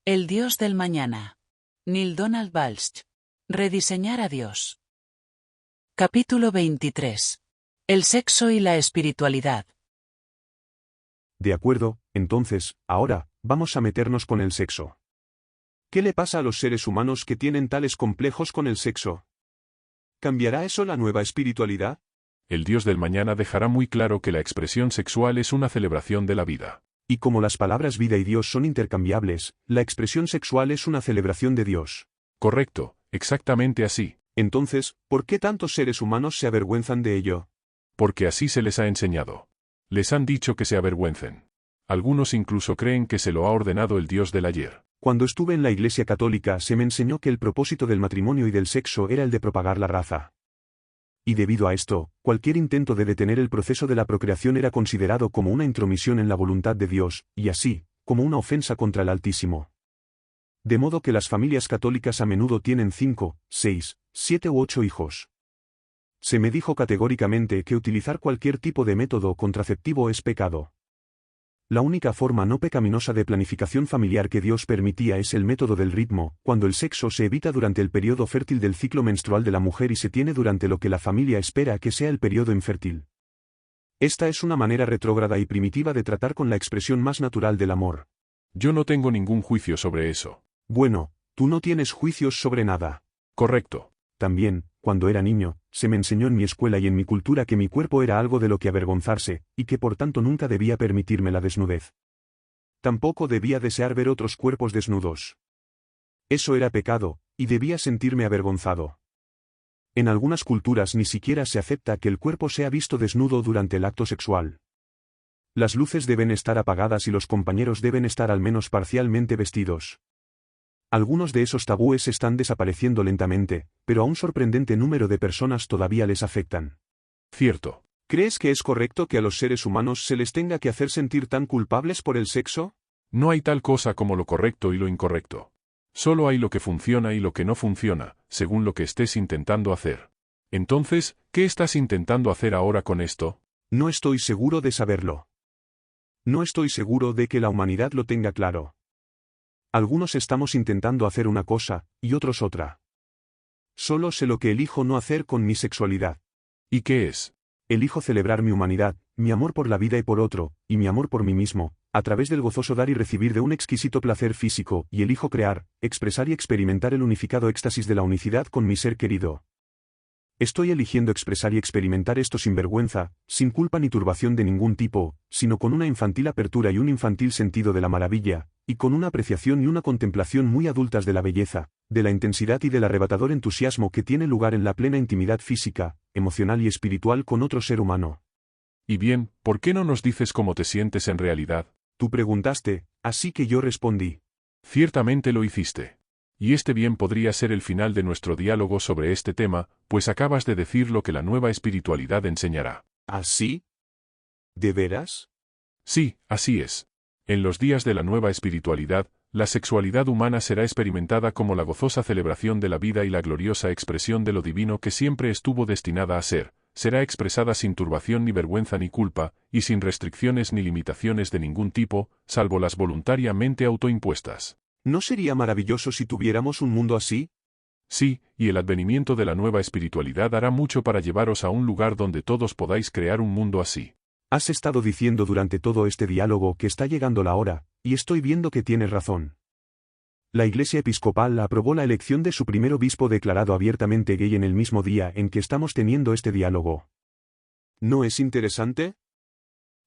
El Dios del mañana. Neil Donald Walsch. Rediseñar a Dios. Capítulo 23. El sexo y la espiritualidad. De acuerdo, entonces, ahora, vamos a meternos con el sexo. ¿Qué le pasa a los seres humanos que tienen tales complejos con el sexo? ¿Cambiará eso la nueva espiritualidad? El Dios del mañana dejará muy claro que la expresión sexual es una celebración de la vida. Y como las palabras vida y Dios son intercambiables, la expresión sexual es una celebración de Dios. Correcto, exactamente así. Entonces, ¿por qué tantos seres humanos se avergüenzan de ello? Porque así se les ha enseñado. Les han dicho que se avergüencen. Algunos incluso creen que se lo ha ordenado el Dios del ayer. Cuando estuve en la Iglesia Católica se me enseñó que el propósito del matrimonio y del sexo era el de propagar la raza. Y debido a esto, cualquier intento de detener el proceso de la procreación era considerado como una intromisión en la voluntad de Dios, y así, como una ofensa contra el Altísimo. De modo que las familias católicas a menudo tienen 5, 6, 7 u 8 hijos. Se me dijo categóricamente que utilizar cualquier tipo de método contraceptivo es pecado. La única forma no pecaminosa de planificación familiar que Dios permitía es el método del ritmo, cuando el sexo se evita durante el periodo fértil del ciclo menstrual de la mujer y se tiene durante lo que la familia espera que sea el periodo infértil. Esta es una manera retrógrada y primitiva de tratar con la expresión más natural del amor. Yo no tengo ningún juicio sobre eso. Bueno, tú no tienes juicios sobre nada. Correcto. También, cuando era niño, se me enseñó en mi escuela y en mi cultura que mi cuerpo era algo de lo que avergonzarse, y que por tanto nunca debía permitirme la desnudez. Tampoco debía desear ver otros cuerpos desnudos. Eso era pecado, y debía sentirme avergonzado. En algunas culturas ni siquiera se acepta que el cuerpo sea visto desnudo durante el acto sexual. Las luces deben estar apagadas y los compañeros deben estar al menos parcialmente vestidos. Algunos de esos tabúes están desapareciendo lentamente, pero a un sorprendente número de personas todavía les afectan. Cierto. ¿Crees que es correcto que a los seres humanos se les tenga que hacer sentir tan culpables por el sexo? No hay tal cosa como lo correcto y lo incorrecto. Solo hay lo que funciona y lo que no funciona, según lo que estés intentando hacer. Entonces, ¿qué estás intentando hacer ahora con esto? No estoy seguro de saberlo. No estoy seguro de que la humanidad lo tenga claro. Algunos estamos intentando hacer una cosa, y otros otra. Solo sé lo que elijo no hacer con mi sexualidad. ¿Y qué es? Elijo celebrar mi humanidad, mi amor por la vida y por otro, y mi amor por mí mismo, a través del gozoso dar y recibir de un exquisito placer físico, y elijo crear, expresar y experimentar el unificado éxtasis de la unicidad con mi ser querido. Estoy eligiendo expresar y experimentar esto sin vergüenza, sin culpa ni turbación de ningún tipo, sino con una infantil apertura y un infantil sentido de la maravilla, y con una apreciación y una contemplación muy adultas de la belleza, de la intensidad y del arrebatador entusiasmo que tiene lugar en la plena intimidad física, emocional y espiritual con otro ser humano. Y bien, ¿por qué no nos dices cómo te sientes en realidad? Tú preguntaste, así que yo respondí. Ciertamente lo hiciste. Y este bien podría ser el final de nuestro diálogo sobre este tema, pues acabas de decir lo que la nueva espiritualidad enseñará. ¿Así? ¿De veras? Sí, así es. En los días de la nueva espiritualidad, la sexualidad humana será experimentada como la gozosa celebración de la vida y la gloriosa expresión de lo divino que siempre estuvo destinada a ser. Será expresada sin turbación ni vergüenza ni culpa, y sin restricciones ni limitaciones de ningún tipo, salvo las voluntariamente autoimpuestas. ¿No sería maravilloso si tuviéramos un mundo así? Sí, y el advenimiento de la nueva espiritualidad hará mucho para llevaros a un lugar donde todos podáis crear un mundo así. Has estado diciendo durante todo este diálogo que está llegando la hora, y estoy viendo que tienes razón. La Iglesia Episcopal aprobó la elección de su primer obispo declarado abiertamente gay en el mismo día en que estamos teniendo este diálogo. ¿No es interesante?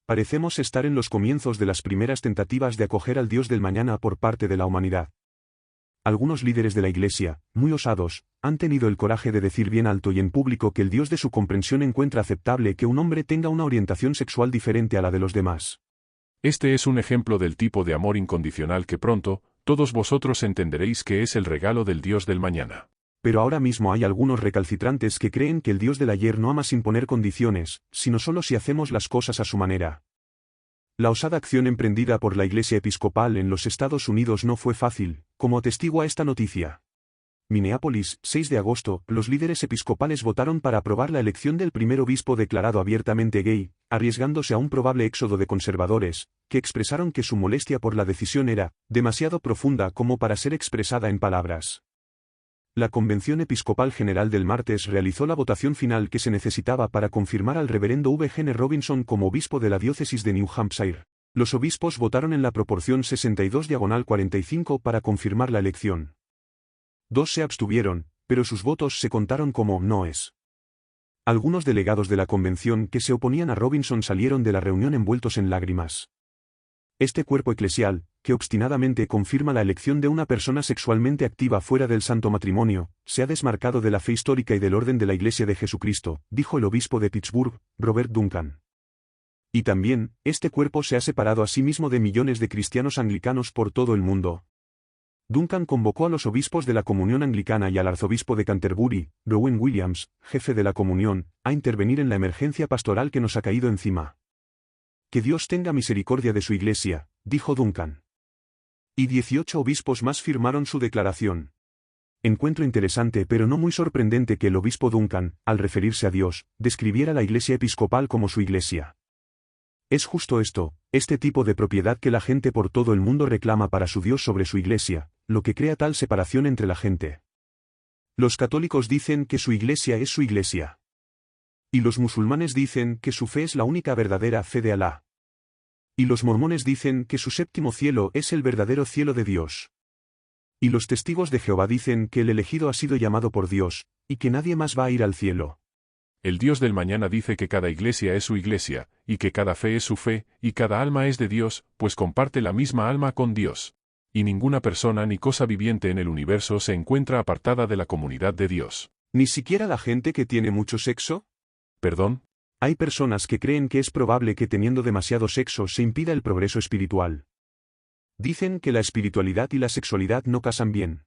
Parecemos estar en los comienzos de las primeras tentativas de acoger al Dios del mañana por parte de la humanidad. Algunos líderes de la Iglesia, muy osados, han tenido el coraje de decir bien alto y en público que el Dios de su comprensión encuentra aceptable que un hombre tenga una orientación sexual diferente a la de los demás. Este es un ejemplo del tipo de amor incondicional que pronto, todos vosotros entenderéis que es el regalo del Dios del mañana. Pero ahora mismo hay algunos recalcitrantes que creen que el Dios del ayer no ama sin poner condiciones, sino solo si hacemos las cosas a su manera. La osada acción emprendida por la Iglesia Episcopal en los Estados Unidos no fue fácil, como atestigua esta noticia. Minneapolis, 6 de agosto, los líderes episcopales votaron para aprobar la elección del primer obispo declarado abiertamente gay, arriesgándose a un probable éxodo de conservadores, que expresaron que su molestia por la decisión era demasiado profunda como para ser expresada en palabras. La Convención Episcopal General del martes realizó la votación final que se necesitaba para confirmar al reverendo V. Gene Robinson como obispo de la diócesis de New Hampshire. Los obispos votaron en la proporción 62/45 para confirmar la elección. 2 se abstuvieron, pero sus votos se contaron como noes. Algunos delegados de la convención que se oponían a Robinson salieron de la reunión envueltos en lágrimas. Este cuerpo eclesial, que obstinadamente confirma la elección de una persona sexualmente activa fuera del santo matrimonio, se ha desmarcado de la fe histórica y del orden de la Iglesia de Jesucristo, dijo el obispo de Pittsburgh, Robert Duncan. Y también, este cuerpo se ha separado a sí mismo de millones de cristianos anglicanos por todo el mundo. Duncan convocó a los obispos de la Comunión Anglicana y al arzobispo de Canterbury, Rowan Williams, jefe de la Comunión, a intervenir en la emergencia pastoral que nos ha caído encima. Que Dios tenga misericordia de su Iglesia, dijo Duncan. Y 18 obispos más firmaron su declaración. Encuentro interesante pero no muy sorprendente que el obispo Duncan, al referirse a Dios, describiera la Iglesia episcopal como su Iglesia. Es justo esto, este tipo de propiedad que la gente por todo el mundo reclama para su Dios sobre su Iglesia, lo que crea tal separación entre la gente. Los católicos dicen que su Iglesia es su Iglesia. Y los musulmanes dicen que su fe es la única verdadera fe de Alá. Y los mormones dicen que su séptimo cielo es el verdadero cielo de Dios. Y los testigos de Jehová dicen que el elegido ha sido llamado por Dios, y que nadie más va a ir al cielo. El Dios del mañana dice que cada iglesia es su iglesia, y que cada fe es su fe, y cada alma es de Dios, pues comparte la misma alma con Dios. Y ninguna persona ni cosa viviente en el universo se encuentra apartada de la comunidad de Dios. ¿Ni siquiera la gente que tiene mucho sexo? ¿Perdón? Hay personas que creen que es probable que teniendo demasiado sexo se impida el progreso espiritual. Dicen que la espiritualidad y la sexualidad no casan bien.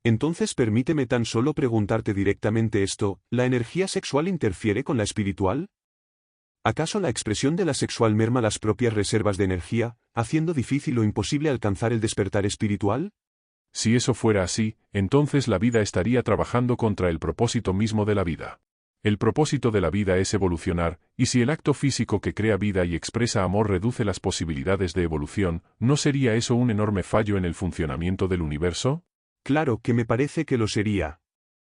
Entonces permíteme tan solo preguntarte directamente esto, ¿la energía sexual interfiere con la espiritual? ¿Acaso la expresión de la sexual merma las propias reservas de energía, haciendo difícil o imposible alcanzar el despertar espiritual? Si eso fuera así, entonces la vida estaría trabajando contra el propósito mismo de la vida. El propósito de la vida es evolucionar, y si el acto físico que crea vida y expresa amor reduce las posibilidades de evolución, ¿no sería eso un enorme fallo en el funcionamiento del universo? Claro que me parece que lo sería.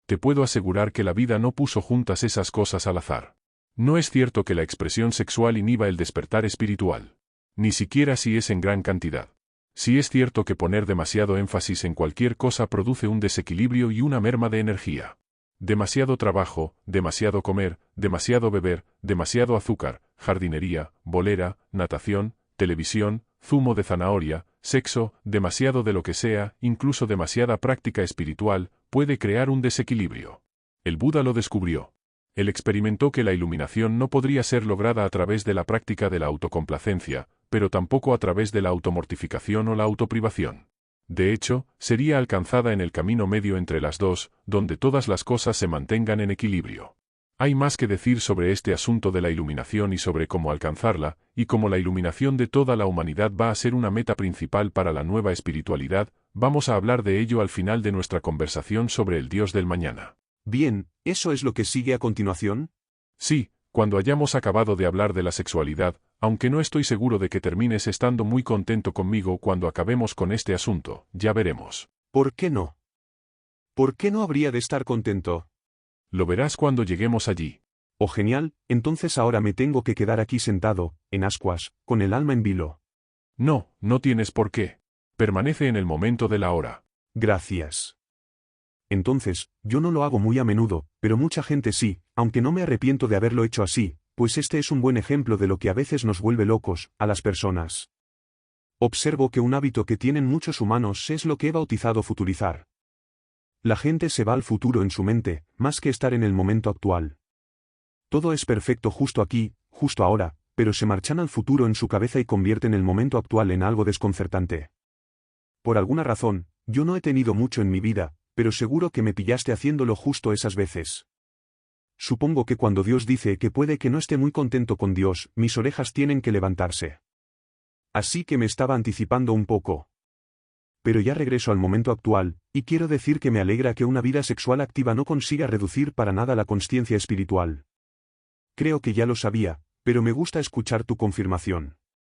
Te puedo asegurar que la vida no puso juntas esas cosas al azar. No es cierto que la expresión sexual inhiba el despertar espiritual. Ni siquiera si es en gran cantidad. Sí es cierto que poner demasiado énfasis en cualquier cosa produce un desequilibrio y una merma de energía. Demasiado trabajo, demasiado comer, demasiado beber, demasiado azúcar, jardinería, bolera, natación, televisión, zumo de zanahoria, sexo, demasiado de lo que sea, incluso demasiada práctica espiritual, puede crear un desequilibrio. El Buda lo descubrió. Él experimentó que la iluminación no podría ser lograda a través de la práctica de la autocomplacencia, pero tampoco a través de la automortificación o la autoprivación. De hecho, sería alcanzada en el camino medio entre las dos, donde todas las cosas se mantengan en equilibrio. Hay más que decir sobre este asunto de la iluminación y sobre cómo alcanzarla, y cómo la iluminación de toda la humanidad va a ser una meta principal para la nueva espiritualidad. Vamos a hablar de ello al final de nuestra conversación sobre el Dios del mañana. Bien, ¿eso es lo que sigue a continuación? Sí, cuando hayamos acabado de hablar de la sexualidad, aunque no estoy seguro de que termines estando muy contento conmigo cuando acabemos con este asunto, ya veremos. ¿Por qué no? ¿Por qué no habría de estar contento? Lo verás cuando lleguemos allí. Oh, genial, entonces ahora me tengo que quedar aquí sentado, en ascuas, con el alma en vilo. No, no tienes por qué. Permanece en el momento de la hora. Gracias. Entonces, yo no lo hago muy a menudo, pero mucha gente sí, aunque no me arrepiento de haberlo hecho así, pues este es un buen ejemplo de lo que a veces nos vuelve locos, a las personas. Observo que un hábito que tienen muchos humanos es lo que he bautizado futurizar. La gente se va al futuro en su mente, más que estar en el momento actual. Todo es perfecto justo aquí, justo ahora, pero se marchan al futuro en su cabeza y convierten el momento actual en algo desconcertante. Por alguna razón, yo no he tenido mucho en mi vida, pero seguro que me pillaste haciéndolo justo esas veces. Supongo que cuando Dios dice que puede que no esté muy contento con Dios, mis orejas tienen que levantarse. Así que me estaba anticipando un poco. Pero ya regreso al momento actual, y quiero decir que me alegra que una vida sexual activa no consiga reducir para nada la consciencia espiritual. Creo que ya lo sabía, pero me gusta escuchar tu confirmación.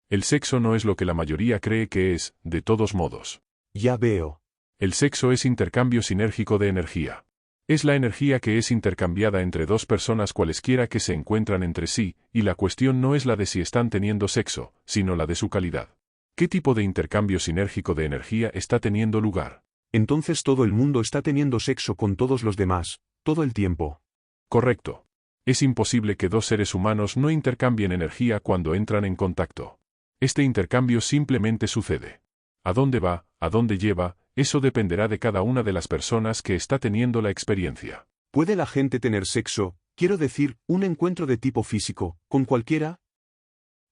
El sexo no es lo que la mayoría cree que es, de todos modos. Ya veo. El sexo es intercambio sinérgico de energía. Es la energía que es intercambiada entre dos personas cualesquiera que se encuentran entre sí, y la cuestión no es la de si están teniendo sexo, sino la de su calidad. ¿Qué tipo de intercambio sinérgico de energía está teniendo lugar? Entonces todo el mundo está teniendo sexo con todos los demás, todo el tiempo. Correcto. Es imposible que dos seres humanos no intercambien energía cuando entran en contacto. Este intercambio simplemente sucede. ¿A dónde va, a dónde lleva? Eso dependerá de cada una de las personas que está teniendo la experiencia. ¿Puede la gente tener sexo, quiero decir, un encuentro de tipo físico, con cualquiera?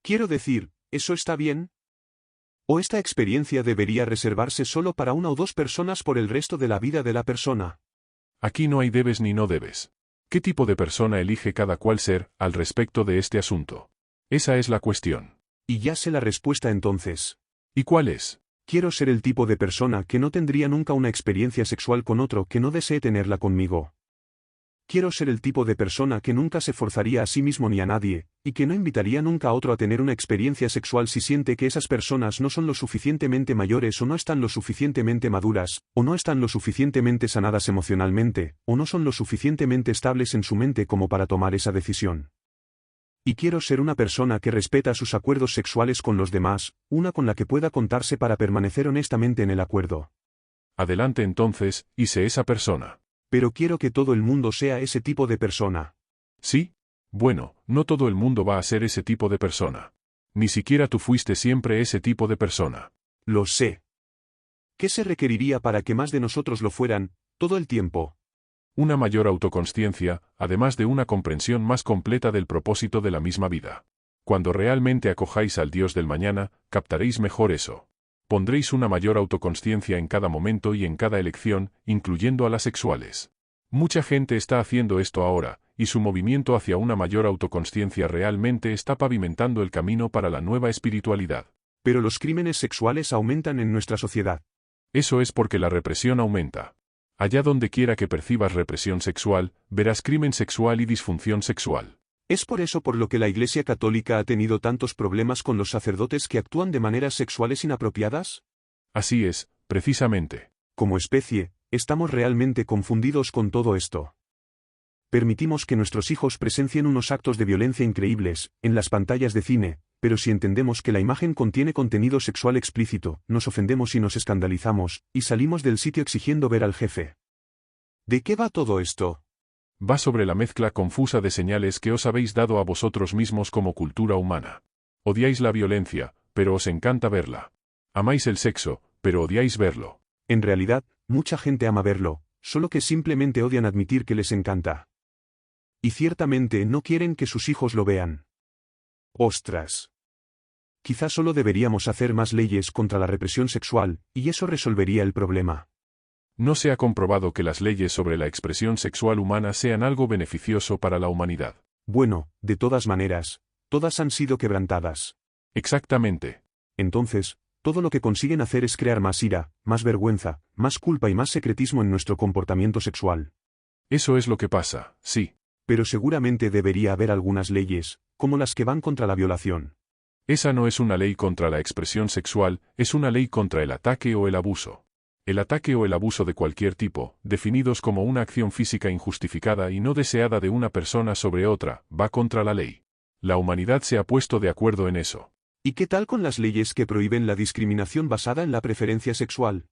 Quiero decir, ¿eso está bien? ¿O esta experiencia debería reservarse solo para una o dos personas por el resto de la vida de la persona? Aquí no hay debes ni no debes. ¿Qué tipo de persona elige cada cual ser, al respecto de este asunto? Esa es la cuestión. Y ya sé la respuesta entonces. ¿Y cuál es? Quiero ser el tipo de persona que no tendría nunca una experiencia sexual con otro que no desee tenerla conmigo. Quiero ser el tipo de persona que nunca se forzaría a sí mismo ni a nadie, y que no invitaría nunca a otro a tener una experiencia sexual si siente que esas personas no son lo suficientemente mayores o no están lo suficientemente maduras, o no están lo suficientemente sanadas emocionalmente, o no son lo suficientemente estables en su mente como para tomar esa decisión. Y quiero ser una persona que respeta sus acuerdos sexuales con los demás, una con la que pueda contarse para permanecer honestamente en el acuerdo. Adelante entonces, y sé esa persona. Pero quiero que todo el mundo sea ese tipo de persona. ¿Sí? Bueno, no todo el mundo va a ser ese tipo de persona. Ni siquiera tú fuiste siempre ese tipo de persona. Lo sé. ¿Qué se requeriría para que más de nosotros lo fueran, todo el tiempo? Una mayor autoconsciencia, además de una comprensión más completa del propósito de la misma vida. Cuando realmente acojáis al Dios del mañana, captaréis mejor eso. Pondréis una mayor autoconsciencia en cada momento y en cada elección, incluyendo a las sexuales. Mucha gente está haciendo esto ahora, y su movimiento hacia una mayor autoconsciencia realmente está pavimentando el camino para la nueva espiritualidad. Pero los crímenes sexuales aumentan en nuestra sociedad. Eso es porque la represión aumenta. Allá donde quiera que percibas represión sexual, verás crimen sexual y disfunción sexual. Es por eso por lo que la Iglesia Católica ha tenido tantos problemas con los sacerdotes que actúan de maneras sexuales inapropiadas. Así es, precisamente. Como especie, estamos realmente confundidos con todo esto. Permitimos que nuestros hijos presencien unos actos de violencia increíbles, en las pantallas de cine, pero si entendemos que la imagen contiene contenido sexual explícito, nos ofendemos y nos escandalizamos, y salimos del sitio exigiendo ver al jefe. ¿De qué va todo esto? Va sobre la mezcla confusa de señales que os habéis dado a vosotros mismos como cultura humana. Odiáis la violencia, pero os encanta verla. Amáis el sexo, pero odiáis verlo. En realidad, mucha gente ama verlo, solo que simplemente odian admitir que les encanta. Y ciertamente no quieren que sus hijos lo vean. ¡Ostras! Quizás solo deberíamos hacer más leyes contra la represión sexual, y eso resolvería el problema. No se ha comprobado que las leyes sobre la expresión sexual humana sean algo beneficioso para la humanidad. Bueno, de todas maneras, todas han sido quebrantadas. Exactamente. Entonces, todo lo que consiguen hacer es crear más ira, más vergüenza, más culpa y más secretismo en nuestro comportamiento sexual. Eso es lo que pasa, sí. Pero seguramente debería haber algunas leyes, como las que van contra la violación. Esa no es una ley contra la expresión sexual, es una ley contra el ataque o el abuso. El ataque o el abuso de cualquier tipo, definidos como una acción física injustificada y no deseada de una persona sobre otra, va contra la ley. La humanidad se ha puesto de acuerdo en eso. ¿Y qué tal con las leyes que prohíben la discriminación basada en la preferencia sexual?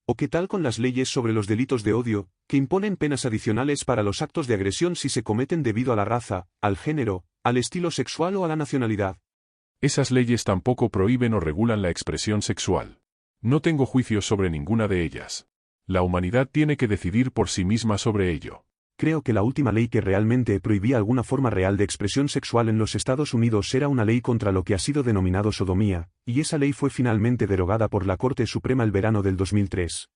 ¿O qué tal con las leyes sobre los delitos de odio, que imponen penas adicionales para los actos de agresión si se cometen debido a la raza, al género, al estilo sexual o a la nacionalidad? Esas leyes tampoco prohíben o regulan la expresión sexual. No tengo juicios sobre ninguna de ellas. La humanidad tiene que decidir por sí misma sobre ello. Creo que la última ley que realmente prohibía alguna forma real de expresión sexual en los Estados Unidos era una ley contra lo que ha sido denominado sodomía, y esa ley fue finalmente derogada por la Corte Suprema el verano del 2003.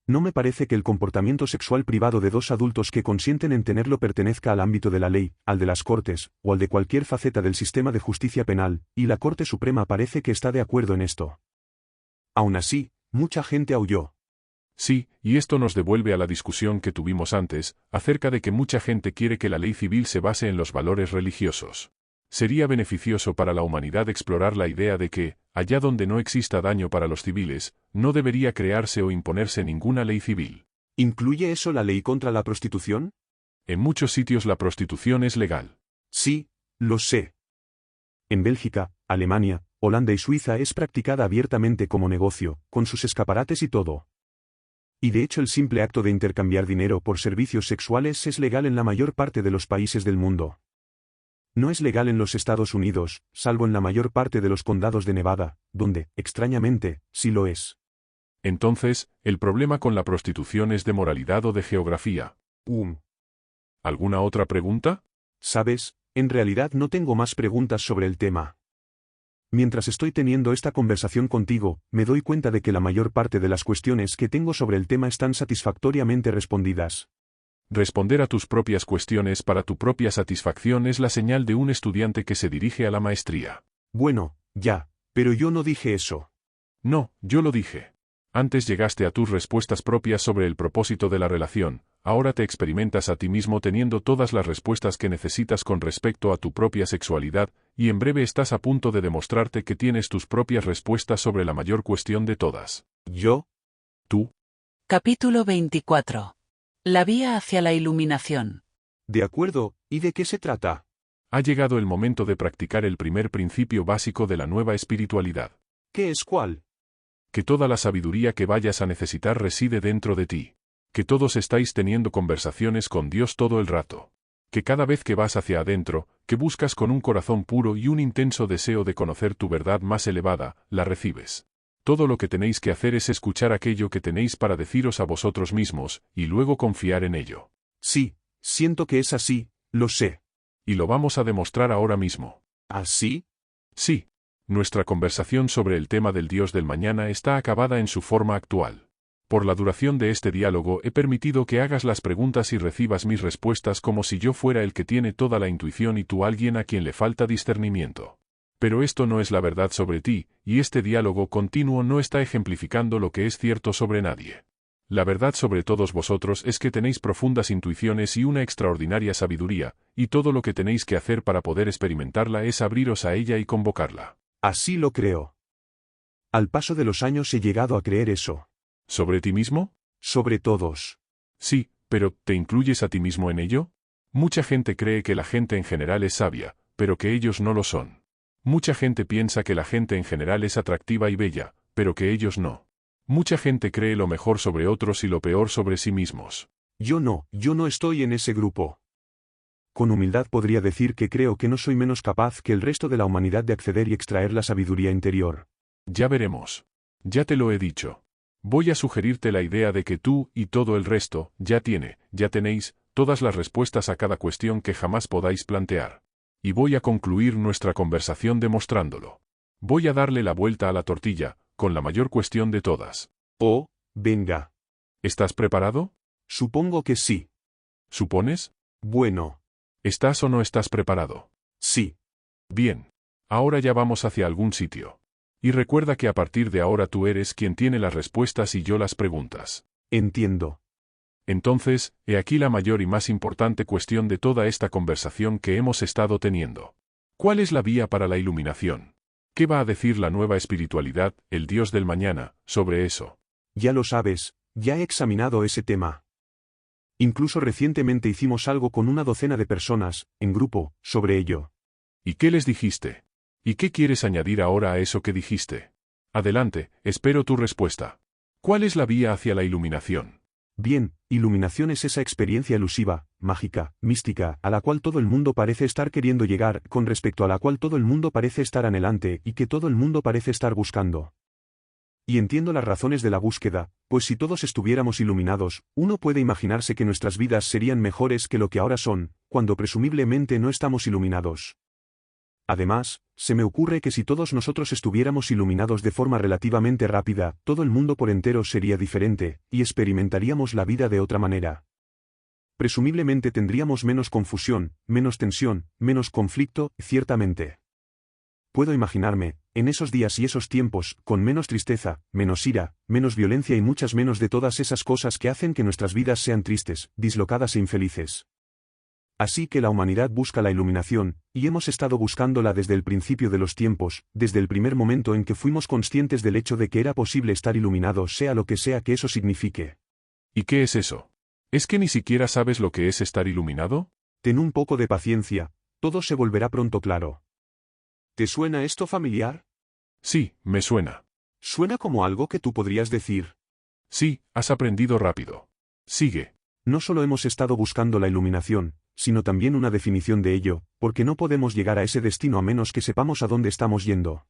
No me parece que el comportamiento sexual privado de dos adultos que consienten en tenerlo pertenezca al ámbito de la ley, al de las Cortes, o al de cualquier faceta del sistema de justicia penal, y la Corte Suprema parece que está de acuerdo en esto. Aún así, mucha gente aulló. Sí, y esto nos devuelve a la discusión que tuvimos antes, acerca de que mucha gente quiere que la ley civil se base en los valores religiosos. Sería beneficioso para la humanidad explorar la idea de que, allá donde no exista daño para los civiles, no debería crearse o imponerse ninguna ley civil. ¿Incluye eso la ley contra la prostitución? En muchos sitios la prostitución es legal. Sí, lo sé. En Bélgica, Alemania, Holanda y Suiza es practicada abiertamente como negocio, con sus escaparates y todo. Y de hecho el simple acto de intercambiar dinero por servicios sexuales es legal en la mayor parte de los países del mundo. No es legal en los Estados Unidos, salvo en la mayor parte de los condados de Nevada, donde, extrañamente, sí lo es. Entonces, ¿el problema con la prostitución es de moralidad o de geografía? ¿Alguna otra pregunta? ¿Sabes? En realidad no tengo más preguntas sobre el tema. Mientras estoy teniendo esta conversación contigo, me doy cuenta de que la mayor parte de las cuestiones que tengo sobre el tema están satisfactoriamente respondidas. Responder a tus propias cuestiones para tu propia satisfacción es la señal de un estudiante que se dirige a la maestría. Bueno, ya, pero yo no dije eso. No, yo lo dije. Antes llegaste a tus respuestas propias sobre el propósito de la relación, ahora te experimentas a ti mismo teniendo todas las respuestas que necesitas con respecto a tu propia sexualidad, y en breve estás a punto de demostrarte que tienes tus propias respuestas sobre la mayor cuestión de todas. ¿Yo? ¿Tú? Capítulo 24. La vía hacia la iluminación. De acuerdo, ¿y de qué se trata? Ha llegado el momento de practicar el primer principio básico de la nueva espiritualidad. ¿Qué es cuál? Que toda la sabiduría que vayas a necesitar reside dentro de ti. Que todos estáis teniendo conversaciones con Dios todo el rato. Que cada vez que vas hacia adentro, que buscas con un corazón puro y un intenso deseo de conocer tu verdad más elevada, la recibes. Todo lo que tenéis que hacer es escuchar aquello que tenéis para deciros a vosotros mismos, y luego confiar en ello. Sí, siento que es así, lo sé. Y lo vamos a demostrar ahora mismo. ¿Así? Sí. Nuestra conversación sobre el tema del Dios del mañana está acabada en su forma actual. Por la duración de este diálogo he permitido que hagas las preguntas y recibas mis respuestas como si yo fuera el que tiene toda la intuición y tú alguien a quien le falta discernimiento. Pero esto no es la verdad sobre ti, y este diálogo continuo no está ejemplificando lo que es cierto sobre nadie. La verdad sobre todos vosotros es que tenéis profundas intuiciones y una extraordinaria sabiduría, y todo lo que tenéis que hacer para poder experimentarla es abriros a ella y convocarla. Así lo creo. Al paso de los años he llegado a creer eso. ¿Sobre ti mismo? Sobre todos. Sí, pero ¿te incluyes a ti mismo en ello? Mucha gente cree que la gente en general es sabia, pero que ellos no lo son. Mucha gente piensa que la gente en general es atractiva y bella, pero que ellos no. Mucha gente cree lo mejor sobre otros y lo peor sobre sí mismos. Yo no estoy en ese grupo. Con humildad podría decir que creo que no soy menos capaz que el resto de la humanidad de acceder y extraer la sabiduría interior. Ya veremos. Ya te lo he dicho. Voy a sugerirte la idea de que tú y todo el resto ya tenéis todas las respuestas a cada cuestión que jamás podáis plantear. Y voy a concluir nuestra conversación demostrándolo. Voy a darle la vuelta a la tortilla, con la mayor cuestión de todas. Oh, venga. ¿Estás preparado? Supongo que sí. ¿Supones? Bueno. ¿Estás o no estás preparado? Sí. Bien. Ahora ya vamos hacia algún sitio. Y recuerda que a partir de ahora tú eres quien tiene las respuestas y yo las preguntas. Entiendo. Entonces, he aquí la mayor y más importante cuestión de toda esta conversación que hemos estado teniendo. ¿Cuál es la vía para la iluminación? ¿Qué va a decir la nueva espiritualidad, el Dios del mañana, sobre eso? Ya lo sabes, ya he examinado ese tema. Incluso recientemente hicimos algo con una docena de personas, en grupo, sobre ello. ¿Y qué les dijiste? ¿Y qué quieres añadir ahora a eso que dijiste? Adelante, espero tu respuesta. ¿Cuál es la vía hacia la iluminación? Bien, iluminación es esa experiencia elusiva, mágica, mística, a la cual todo el mundo parece estar queriendo llegar, con respecto a la cual todo el mundo parece estar anhelante y que todo el mundo parece estar buscando. Y entiendo las razones de la búsqueda, pues si todos estuviéramos iluminados, uno puede imaginarse que nuestras vidas serían mejores que lo que ahora son, cuando presumiblemente no estamos iluminados. Además, se me ocurre que si todos nosotros estuviéramos iluminados de forma relativamente rápida, todo el mundo por entero sería diferente, y experimentaríamos la vida de otra manera. Presumiblemente tendríamos menos confusión, menos tensión, menos conflicto, ciertamente. Puedo imaginarme, en esos días y esos tiempos, con menos tristeza, menos ira, menos violencia y muchas menos de todas esas cosas que hacen que nuestras vidas sean tristes, dislocadas e infelices. Así que la humanidad busca la iluminación, y hemos estado buscándola desde el principio de los tiempos, desde el primer momento en que fuimos conscientes del hecho de que era posible estar iluminado, sea lo que sea que eso signifique. ¿Y qué es eso? ¿Es que ni siquiera sabes lo que es estar iluminado? Ten un poco de paciencia, todo se volverá pronto claro. ¿Te suena esto familiar? Sí, me suena. Suena como algo que tú podrías decir. Sí, has aprendido rápido. Sigue. No solo hemos estado buscando la iluminación, sino también una definición de ello, porque no podemos llegar a ese destino a menos que sepamos a dónde estamos yendo.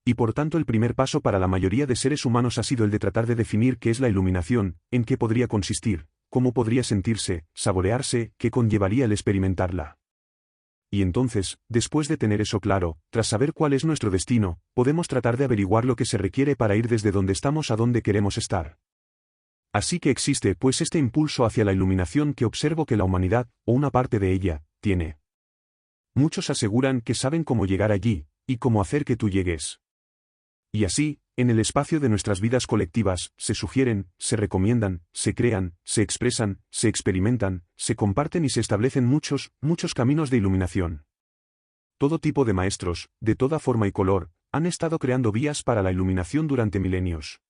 Y por tanto el primer paso para la mayoría de seres humanos ha sido el de tratar de definir qué es la iluminación, en qué podría consistir, cómo podría sentirse, saborearse, qué conllevaría el experimentarla. Y entonces, después de tener eso claro, tras saber cuál es nuestro destino, podemos tratar de averiguar lo que se requiere para ir desde donde estamos a donde queremos estar. Así que existe pues este impulso hacia la iluminación que observo que la humanidad, o una parte de ella, tiene. Muchos aseguran que saben cómo llegar allí, y cómo hacer que tú llegues. Y así, en el espacio de nuestras vidas colectivas, se sugieren, se recomiendan, se crean, se expresan, se experimentan, se comparten y se establecen muchos caminos de iluminación. Todo tipo de maestros, de toda forma y color, han estado creando vías para la iluminación durante milenios.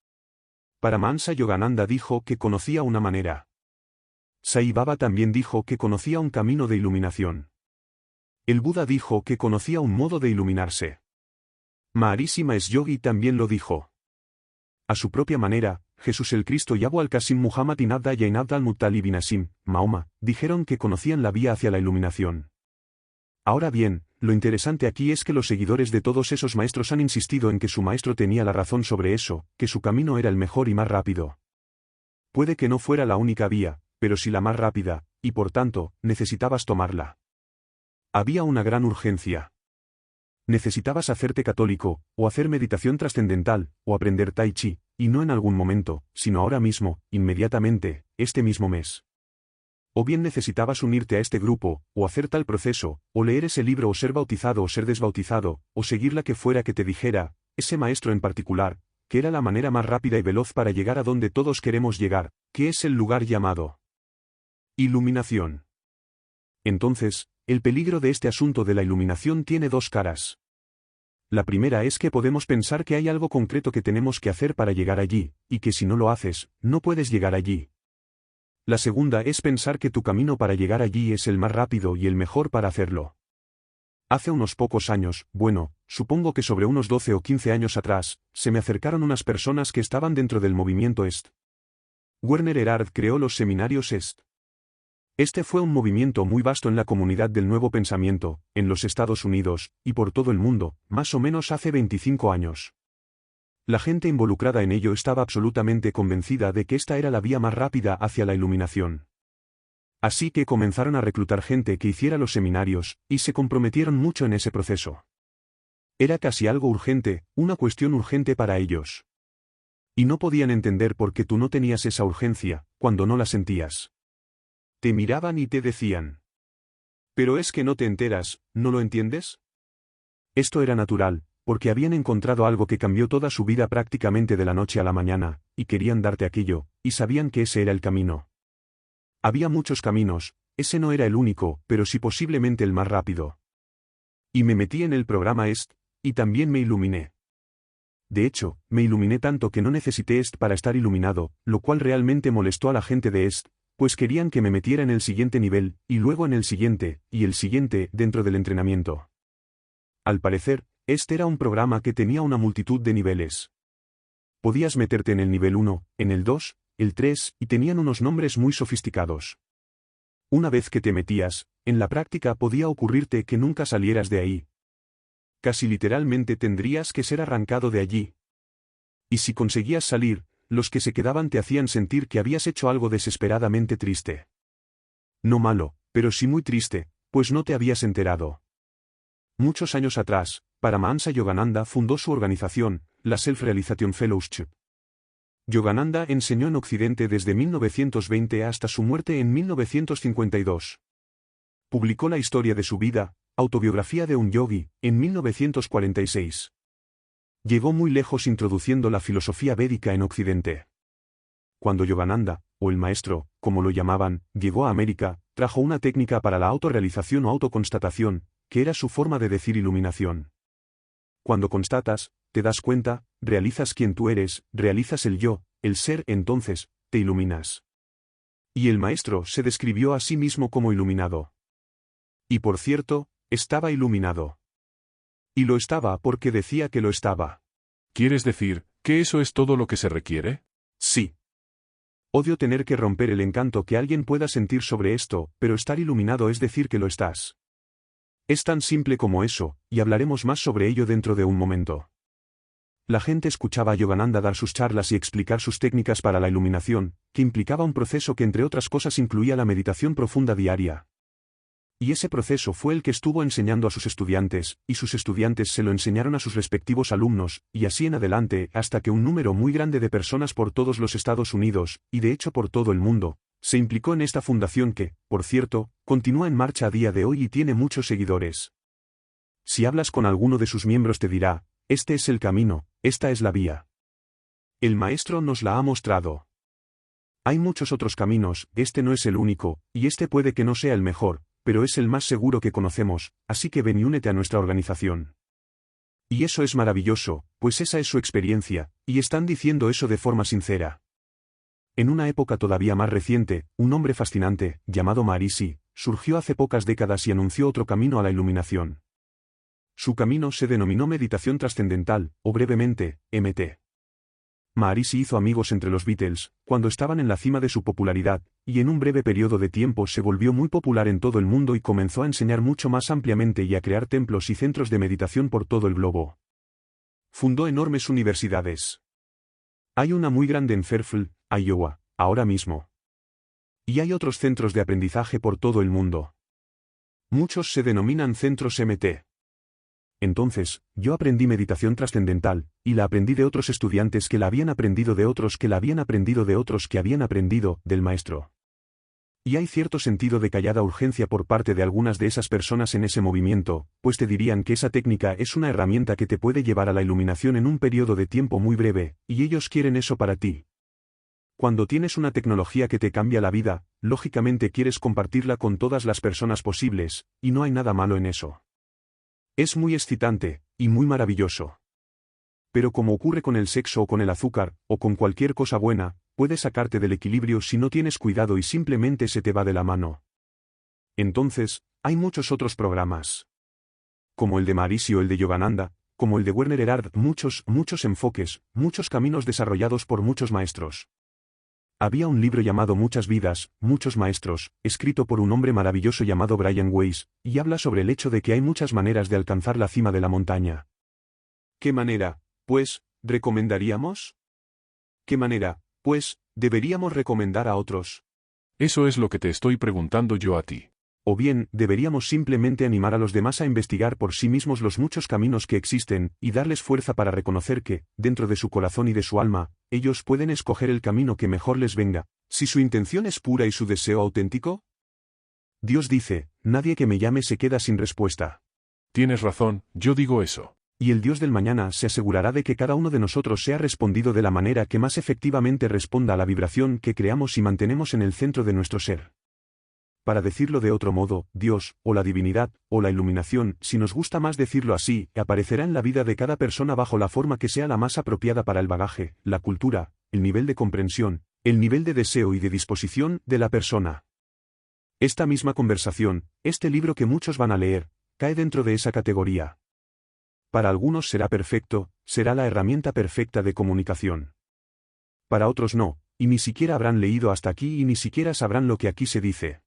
Paramahansa Yogananda dijo que conocía una manera. Sai Baba también dijo que conocía un camino de iluminación. El Buda dijo que conocía un modo de iluminarse. Maharishi Mahesh Yogi también lo dijo. A su propia manera, Jesús el Cristo y Abu al-Qasim Muhammad ibn Abdallah ibn Abdul Muttalib ibn Asim, Mahoma, dijeron que conocían la vía hacia la iluminación. Ahora bien, lo interesante aquí es que los seguidores de todos esos maestros han insistido en que su maestro tenía la razón sobre eso, que su camino era el mejor y más rápido. Puede que no fuera la única vía, pero sí la más rápida, y por tanto, necesitabas tomarla. Había una gran urgencia. Necesitabas hacerte católico, o hacer meditación trascendental, o aprender tai chi, y no en algún momento, sino ahora mismo, inmediatamente, este mismo mes. O bien necesitabas unirte a este grupo, o hacer tal proceso, o leer ese libro o ser bautizado o ser desbautizado, o seguir la que fuera que te dijera, ese maestro en particular, que era la manera más rápida y veloz para llegar a donde todos queremos llegar, que es el lugar llamado iluminación. Entonces, el peligro de este asunto de la iluminación tiene dos caras. La primera es que podemos pensar que hay algo concreto que tenemos que hacer para llegar allí, y que si no lo haces, no puedes llegar allí. La segunda es pensar que tu camino para llegar allí es el más rápido y el mejor para hacerlo. Hace unos pocos años, bueno, supongo que sobre unos 12 o 15 años atrás, se me acercaron unas personas que estaban dentro del movimiento EST. Werner Erhard creó los seminarios EST. Este fue un movimiento muy vasto en la comunidad del Nuevo Pensamiento, en los Estados Unidos, y por todo el mundo, más o menos hace 25 años. La gente involucrada en ello estaba absolutamente convencida de que esta era la vía más rápida hacia la iluminación. Así que comenzaron a reclutar gente que hiciera los seminarios, y se comprometieron mucho en ese proceso. Era casi algo urgente, una cuestión urgente para ellos. Y no podían entender por qué tú no tenías esa urgencia, cuando no la sentías. Te miraban y te decían: «Pero es que no te enteras, ¿no lo entiendes?». Esto era natural, porque habían encontrado algo que cambió toda su vida prácticamente de la noche a la mañana, y querían darte aquello, y sabían que ese era el camino. Había muchos caminos, ese no era el único, pero sí posiblemente el más rápido. Y me metí en el programa EST, y también me iluminé. De hecho, me iluminé tanto que no necesité EST para estar iluminado, lo cual realmente molestó a la gente de EST, pues querían que me metiera en el siguiente nivel, y luego en el siguiente, y el siguiente, dentro del entrenamiento. Al parecer, este era un programa que tenía una multitud de niveles. Podías meterte en el nivel 1, en el 2, el 3, y tenían unos nombres muy sofisticados. Una vez que te metías, en la práctica podía ocurrirte que nunca salieras de ahí. Casi literalmente tendrías que ser arrancado de allí. Y si conseguías salir, los que se quedaban te hacían sentir que habías hecho algo desesperadamente triste. No malo, pero sí muy triste, pues no te habías enterado. Muchos años atrás, Paramahansa Yogananda fundó su organización, la Self-Realization Fellowship. Yogananda enseñó en Occidente desde 1920 hasta su muerte en 1952. Publicó la historia de su vida, Autobiografía de un Yogi, en 1946. Llegó muy lejos introduciendo la filosofía védica en Occidente. Cuando Yogananda, o el maestro, como lo llamaban, llegó a América, trajo una técnica para la autorrealización o autoconstatación, que era su forma de decir iluminación. Cuando constatas, te das cuenta, realizas quién tú eres, realizas el yo, el ser, entonces, te iluminas. Y el maestro se describió a sí mismo como iluminado. Y por cierto, estaba iluminado. Y lo estaba porque decía que lo estaba. ¿Quieres decir que eso es todo lo que se requiere? Sí. Odio tener que romper el encanto que alguien pueda sentir sobre esto, pero estar iluminado es decir que lo estás. Es tan simple como eso, y hablaremos más sobre ello dentro de un momento. La gente escuchaba a Yogananda dar sus charlas y explicar sus técnicas para la iluminación, que implicaba un proceso que entre otras cosas incluía la meditación profunda diaria. Y ese proceso fue el que estuvo enseñando a sus estudiantes, y sus estudiantes se lo enseñaron a sus respectivos alumnos, y así en adelante, hasta que un número muy grande de personas por todos los Estados Unidos, y de hecho por todo el mundo, se implicó en esta fundación que, por cierto, continúa en marcha a día de hoy y tiene muchos seguidores. Si hablas con alguno de sus miembros te dirá, este es el camino, esta es la vía. El maestro nos la ha mostrado. Hay muchos otros caminos, este no es el único, y este puede que no sea el mejor, pero es el más seguro que conocemos, así que ven y únete a nuestra organización. Y eso es maravilloso, pues esa es su experiencia, y están diciendo eso de forma sincera. En una época todavía más reciente, un hombre fascinante, llamado Maharishi, surgió hace pocas décadas y anunció otro camino a la iluminación. Su camino se denominó meditación trascendental, o brevemente, MT. Maharishi hizo amigos entre los Beatles, cuando estaban en la cima de su popularidad, y en un breve periodo de tiempo se volvió muy popular en todo el mundo y comenzó a enseñar mucho más ampliamente y a crear templos y centros de meditación por todo el globo. Fundó enormes universidades. Hay una muy grande en Fairfield, Iowa, ahora mismo. Y hay otros centros de aprendizaje por todo el mundo. Muchos se denominan centros MT. Entonces, yo aprendí meditación trascendental, y la aprendí de otros estudiantes que la habían aprendido de otros que la habían aprendido de otros que habían aprendido del maestro. Y hay cierto sentido de callada urgencia por parte de algunas de esas personas en ese movimiento, pues te dirían que esa técnica es una herramienta que te puede llevar a la iluminación en un periodo de tiempo muy breve, y ellos quieren eso para ti. Cuando tienes una tecnología que te cambia la vida, lógicamente quieres compartirla con todas las personas posibles, y no hay nada malo en eso. Es muy excitante, y muy maravilloso. Pero como ocurre con el sexo o con el azúcar, o con cualquier cosa buena, puede sacarte del equilibrio si no tienes cuidado y simplemente se te va de la mano. Entonces, hay muchos otros programas. Como el de Maharishi o el de Yogananda, como el de Werner Erhard, muchos enfoques, muchos caminos desarrollados por muchos maestros. Había un libro llamado Muchas vidas, muchos maestros, escrito por un hombre maravilloso llamado Brian Weiss, y habla sobre el hecho de que hay muchas maneras de alcanzar la cima de la montaña. ¿Qué manera, pues, recomendaríamos? ¿Qué manera, pues, deberíamos recomendar a otros? Eso es lo que te estoy preguntando yo a ti. O bien, deberíamos simplemente animar a los demás a investigar por sí mismos los muchos caminos que existen, y darles fuerza para reconocer que, dentro de su corazón y de su alma, ellos pueden escoger el camino que mejor les venga, si su intención es pura y su deseo auténtico. Dios dice, nadie que me llame se queda sin respuesta. Tienes razón, yo digo eso. Y el Dios del mañana se asegurará de que cada uno de nosotros sea respondido de la manera que más efectivamente responda a la vibración que creamos y mantenemos en el centro de nuestro ser. Para decirlo de otro modo, Dios, o la divinidad, o la iluminación, si nos gusta más decirlo así, aparecerá en la vida de cada persona bajo la forma que sea la más apropiada para el bagaje, la cultura, el nivel de comprensión, el nivel de deseo y de disposición de la persona. Esta misma conversación, este libro que muchos van a leer, cae dentro de esa categoría. Para algunos será perfecto, será la herramienta perfecta de comunicación. Para otros no, y ni siquiera habrán leído hasta aquí y ni siquiera sabrán lo que aquí se dice.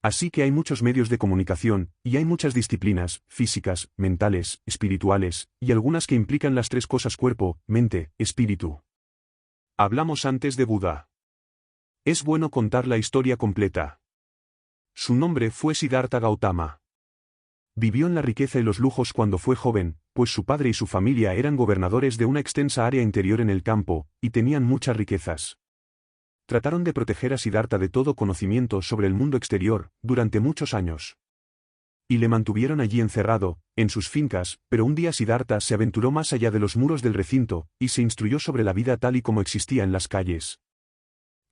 Así que hay muchos medios de comunicación, y hay muchas disciplinas, físicas, mentales, espirituales, y algunas que implican las tres cosas: cuerpo, mente, espíritu. Hablamos antes de Buda. Es bueno contar la historia completa. Su nombre fue Siddhartha Gautama. Vivió en la riqueza y los lujos cuando fue joven, pues su padre y su familia eran gobernadores de una extensa área interior en el campo, y tenían muchas riquezas. Trataron de proteger a Siddhartha de todo conocimiento sobre el mundo exterior, durante muchos años. Y le mantuvieron allí encerrado, en sus fincas, pero un día Siddhartha se aventuró más allá de los muros del recinto, y se instruyó sobre la vida tal y como existía en las calles.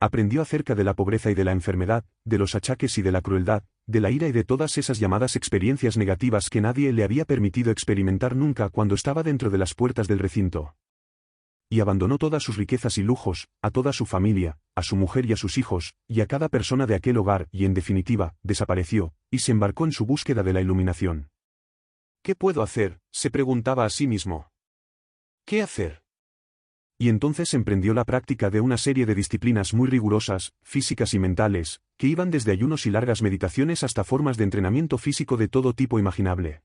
Aprendió acerca de la pobreza y de la enfermedad, de los achaques y de la crueldad, de la ira y de todas esas llamadas experiencias negativas que nadie le había permitido experimentar nunca cuando estaba dentro de las puertas del recinto. Y abandonó todas sus riquezas y lujos, a toda su familia, a su mujer y a sus hijos, y a cada persona de aquel hogar, y en definitiva, desapareció, y se embarcó en su búsqueda de la iluminación. ¿Qué puedo hacer?, se preguntaba a sí mismo. ¿Qué hacer? Y entonces emprendió la práctica de una serie de disciplinas muy rigurosas, físicas y mentales, que iban desde ayunos y largas meditaciones hasta formas de entrenamiento físico de todo tipo imaginable.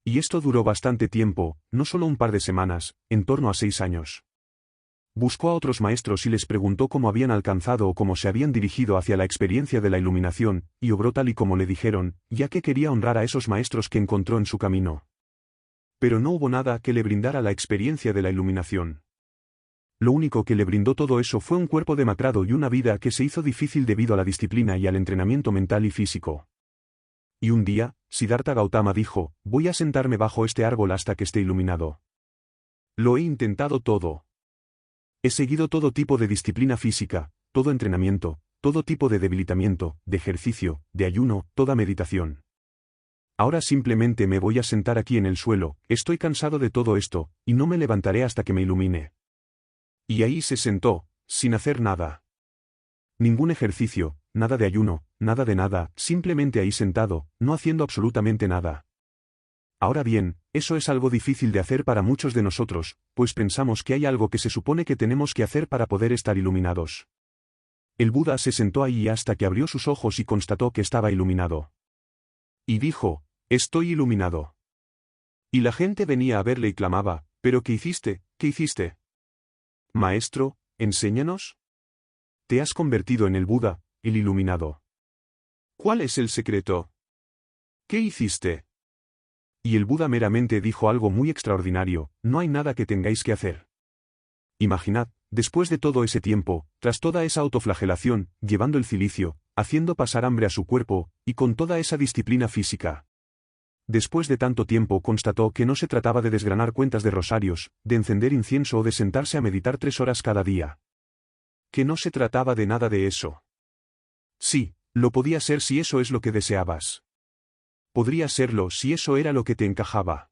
Y esto duró bastante tiempo, no solo un par de semanas, en torno a 6 años. Buscó a otros maestros y les preguntó cómo habían alcanzado o cómo se habían dirigido hacia la experiencia de la iluminación, y obró tal y como le dijeron, ya que quería honrar a esos maestros que encontró en su camino. Pero no hubo nada que le brindara la experiencia de la iluminación. Lo único que le brindó todo eso fue un cuerpo demacrado y una vida que se hizo difícil debido a la disciplina y al entrenamiento mental y físico. Y un día, Siddhartha Gautama dijo, voy a sentarme bajo este árbol hasta que esté iluminado. Lo he intentado todo. He seguido todo tipo de disciplina física, todo entrenamiento, todo tipo de debilitamiento, de ejercicio, de ayuno, toda meditación. Ahora simplemente me voy a sentar aquí en el suelo, estoy cansado de todo esto, y no me levantaré hasta que me ilumine. Y ahí se sentó, sin hacer nada. Ningún ejercicio, nada de ayuno, nada de nada, simplemente ahí sentado, no haciendo absolutamente nada. Ahora bien, eso es algo difícil de hacer para muchos de nosotros, pues pensamos que hay algo que se supone que tenemos que hacer para poder estar iluminados. El Buda se sentó ahí hasta que abrió sus ojos y constató que estaba iluminado. Y dijo, estoy iluminado. Y la gente venía a verle y clamaba, ¿pero qué hiciste? ¿Qué hiciste? Maestro, enséñanos. Te has convertido en el Buda, el iluminado. ¿Cuál es el secreto? ¿Qué hiciste? Y el Buda meramente dijo algo muy extraordinario, no hay nada que tengáis que hacer. Imaginad, después de todo ese tiempo, tras toda esa autoflagelación, llevando el cilicio, haciendo pasar hambre a su cuerpo, y con toda esa disciplina física. Después de tanto tiempo constató que no se trataba de desgranar cuentas de rosarios, de encender incienso o de sentarse a meditar 3 horas cada día. Que no se trataba de nada de eso. Sí, lo podía ser si eso es lo que deseabas. Podría serlo si eso era lo que te encajaba.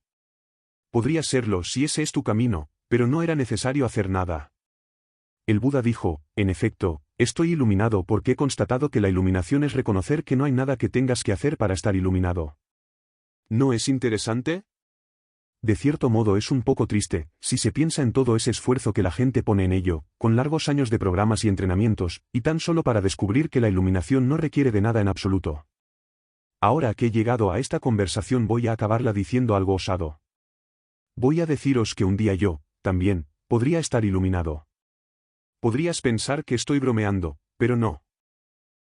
Podría serlo si ese es tu camino, pero no era necesario hacer nada. El Buda dijo, en efecto, estoy iluminado porque he constatado que la iluminación es reconocer que no hay nada que tengas que hacer para estar iluminado. ¿No es interesante? De cierto modo es un poco triste, si se piensa en todo ese esfuerzo que la gente pone en ello, con largos años de programas y entrenamientos, y tan solo para descubrir que la iluminación no requiere de nada en absoluto. Ahora que he llegado a esta conversación voy a acabarla diciendo algo osado. Voy a deciros que un día yo, también, podría estar iluminado. Podrías pensar que estoy bromeando, pero no.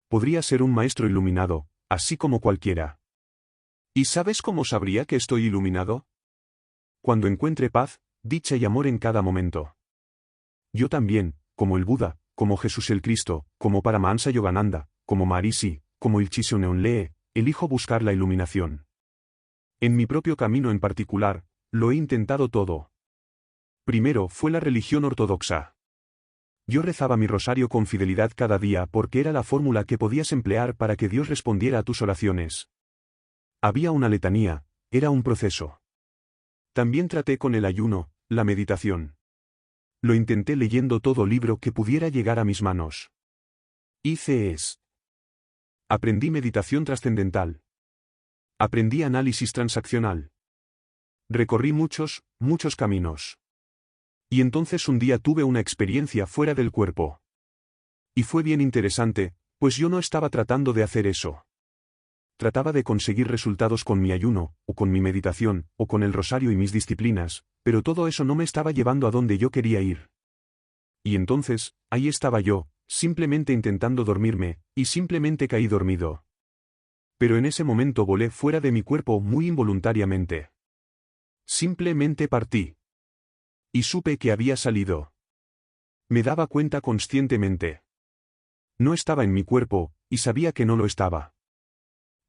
Podría ser un maestro iluminado, así como cualquiera. ¿Y sabes cómo sabría que estoy iluminado? Cuando encuentre paz, dicha y amor en cada momento. Yo también, como el Buda, como Jesús el Cristo, como Paramahansa Yogananda, como Maharishi, como el Neonlee, elijo buscar la iluminación. En mi propio camino en particular, lo he intentado todo. Primero fue la religión ortodoxa. Yo rezaba mi rosario con fidelidad cada día porque era la fórmula que podías emplear para que Dios respondiera a tus oraciones. Había una letanía, era un proceso. También traté con el ayuno, la meditación. Lo intenté leyendo todo libro que pudiera llegar a mis manos. Hice es. Aprendí meditación trascendental. Aprendí análisis transaccional. Recorrí muchos caminos. Y entonces un día tuve una experiencia fuera del cuerpo. Y fue bien interesante, pues yo no estaba tratando de hacer eso. Trataba de conseguir resultados con mi ayuno, o con mi meditación, o con el rosario y mis disciplinas, pero todo eso no me estaba llevando a donde yo quería ir. Y entonces, ahí estaba yo, simplemente intentando dormirme, y simplemente caí dormido. Pero en ese momento volé fuera de mi cuerpo muy involuntariamente. Simplemente partí. Y supe que había salido. Me daba cuenta conscientemente. No estaba en mi cuerpo, y sabía que no lo estaba.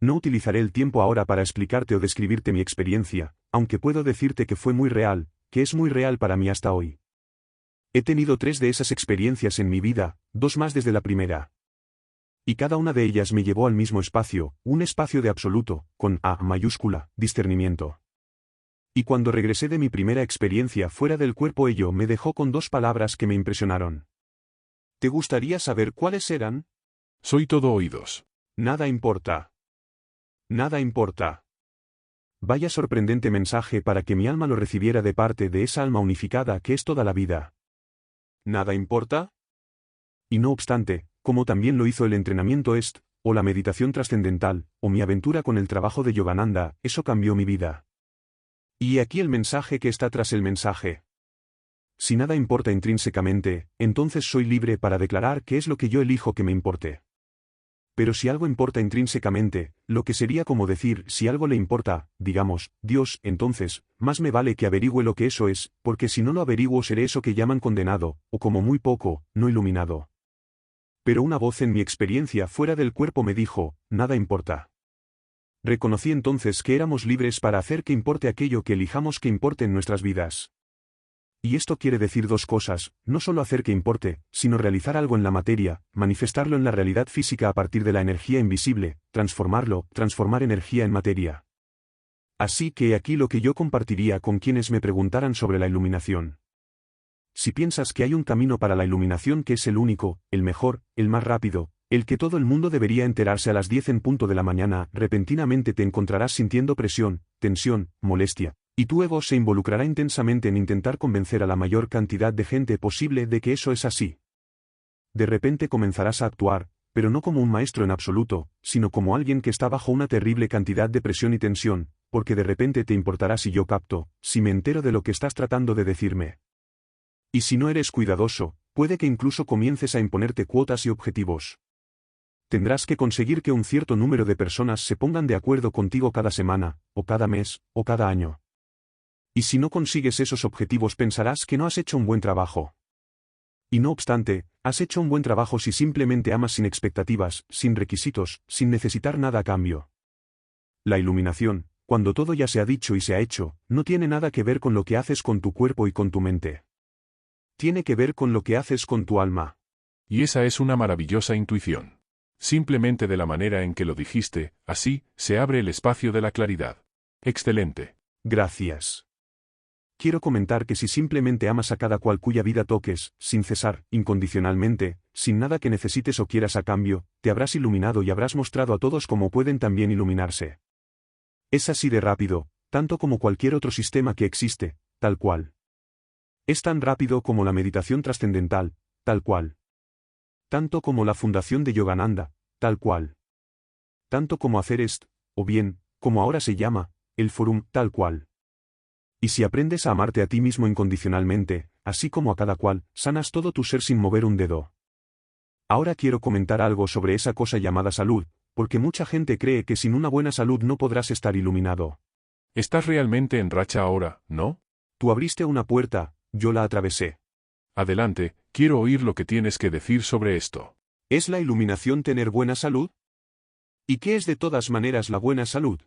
No utilizaré el tiempo ahora para explicarte o describirte mi experiencia, aunque puedo decirte que fue muy real, que es muy real para mí hasta hoy. He tenido 3 de esas experiencias en mi vida, 2 más desde la primera. Y cada una de ellas me llevó al mismo espacio, un espacio de absoluto, con A mayúscula, discernimiento. Y cuando regresé de mi primera experiencia fuera del cuerpo, ello me dejó con 2 palabras que me impresionaron. ¿Te gustaría saber cuáles eran? Soy todo oídos. Nada importa. Nada importa. Vaya sorprendente mensaje para que mi alma lo recibiera de parte de esa alma unificada que es toda la vida. ¿Nada importa? Y no obstante, como también lo hizo el entrenamiento EST, o la meditación trascendental, o mi aventura con el trabajo de Yogananda, eso cambió mi vida. Y aquí el mensaje que está tras el mensaje. Si nada importa intrínsecamente, entonces soy libre para declarar qué es lo que yo elijo que me importe. Pero si algo importa intrínsecamente, lo que sería como decir si algo le importa, digamos, Dios, entonces, más me vale que averigüe lo que eso es, porque si no lo averiguo seré eso que llaman condenado, o como muy poco, no iluminado. Pero una voz en mi experiencia fuera del cuerpo me dijo, nada importa. Reconocí entonces que éramos libres para hacer que importe aquello que elijamos que importe en nuestras vidas. Y esto quiere decir 2 cosas, no solo hacer que importe, sino realizar algo en la materia, manifestarlo en la realidad física a partir de la energía invisible, transformar energía en materia. Así que aquí lo que yo compartiría con quienes me preguntaran sobre la iluminación. Si piensas que hay un camino para la iluminación que es el único, el mejor, el más rápido, el que todo el mundo debería enterarse a las 10 en punto de la mañana, repentinamente te encontrarás sintiendo presión, tensión, molestia. Y tu ego se involucrará intensamente en intentar convencer a la mayor cantidad de gente posible de que eso es así. De repente comenzarás a actuar, pero no como un maestro en absoluto, sino como alguien que está bajo una terrible cantidad de presión y tensión, porque de repente te importará si yo capto, si me entero de lo que estás tratando de decirme. Y si no eres cuidadoso, puede que incluso comiences a imponerte cuotas y objetivos. Tendrás que conseguir que un cierto número de personas se pongan de acuerdo contigo cada semana, o cada mes, o cada año. Y si no consigues esos objetivos pensarás que no has hecho un buen trabajo. Y no obstante, has hecho un buen trabajo si simplemente amas sin expectativas, sin requisitos, sin necesitar nada a cambio. La iluminación, cuando todo ya se ha dicho y se ha hecho, no tiene nada que ver con lo que haces con tu cuerpo y con tu mente. Tiene que ver con lo que haces con tu alma. Y esa es una maravillosa intuición. Simplemente de la manera en que lo dijiste, así, se abre el espacio de la claridad. Excelente. Gracias. Quiero comentar que si simplemente amas a cada cual cuya vida toques, sin cesar, incondicionalmente, sin nada que necesites o quieras a cambio, te habrás iluminado y habrás mostrado a todos cómo pueden también iluminarse. Es así de rápido, tanto como cualquier otro sistema que existe, tal cual. Es tan rápido como la meditación trascendental, tal cual. Tanto como la fundación de Yogananda, tal cual. Tanto como hacer esto, o bien, como ahora se llama, el Forum, tal cual. Y si aprendes a amarte a ti mismo incondicionalmente, así como a cada cual, sanas todo tu ser sin mover un dedo. Ahora quiero comentar algo sobre esa cosa llamada salud, porque mucha gente cree que sin una buena salud no podrás estar iluminado. Estás realmente en racha ahora, ¿no? Tú abriste una puerta, yo la atravesé. Adelante, quiero oír lo que tienes que decir sobre esto. ¿Es la iluminación tener buena salud? ¿Y qué es de todas maneras la buena salud?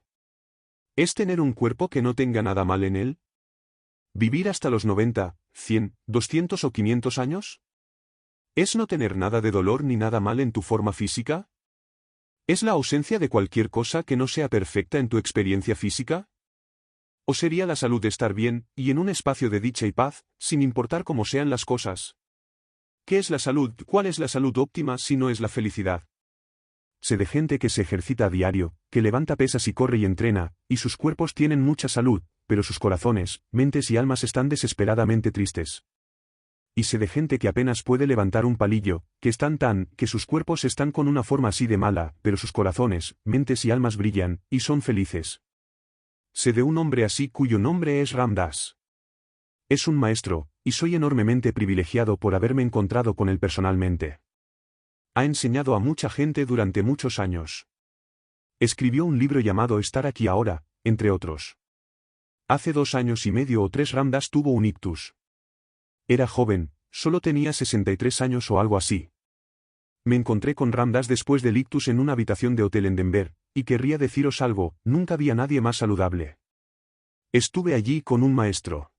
¿Es tener un cuerpo que no tenga nada mal en él? ¿Vivir hasta los 90, 100, 200 o 500 años? ¿Es no tener nada de dolor ni nada mal en tu forma física? ¿Es la ausencia de cualquier cosa que no sea perfecta en tu experiencia física? ¿O sería la salud estar bien, y en un espacio de dicha y paz, sin importar cómo sean las cosas? ¿Qué es la salud? ¿Cuál es la salud óptima si no es la felicidad? Sé de gente que se ejercita a diario, que levanta pesas y corre y entrena, y sus cuerpos tienen mucha salud, pero sus corazones, mentes y almas están desesperadamente tristes. Y sé de gente que apenas puede levantar un palillo, que están que sus cuerpos están con una forma así de mala, pero sus corazones, mentes y almas brillan, y son felices. Sé de un hombre así cuyo nombre es Ram Dass. Es un maestro, y soy enormemente privilegiado por haberme encontrado con él personalmente. Ha enseñado a mucha gente durante muchos años. Escribió un libro llamado Estar aquí ahora, entre otros. Hace 2 años y medio o 3 Ram Dass tuvo un ictus. Era joven, solo tenía 63 años o algo así. Me encontré con Ram Dass después del ictus en una habitación de hotel en Denver, y querría deciros algo, nunca vi a nadie más saludable. Estuve allí con un maestro.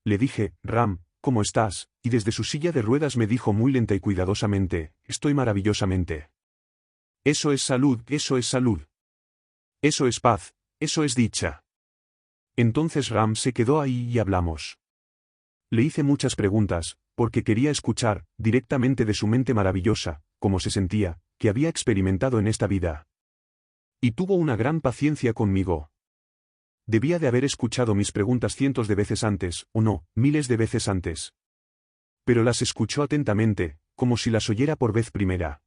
Le dije, Ram, ¿cómo estás? Y desde su silla de ruedas me dijo muy lenta y cuidadosamente, estoy maravillosamente. Eso es salud, eso es salud. Eso es paz, eso es dicha. Entonces Ram se quedó ahí y hablamos. Le hice muchas preguntas, porque quería escuchar, directamente de su mente maravillosa, cómo se sentía, que había experimentado en esta vida. Y tuvo una gran paciencia conmigo. Debía de haber escuchado mis preguntas cientos de veces antes, o no, miles de veces antes. Pero las escuchó atentamente, como si las oyera por vez primera.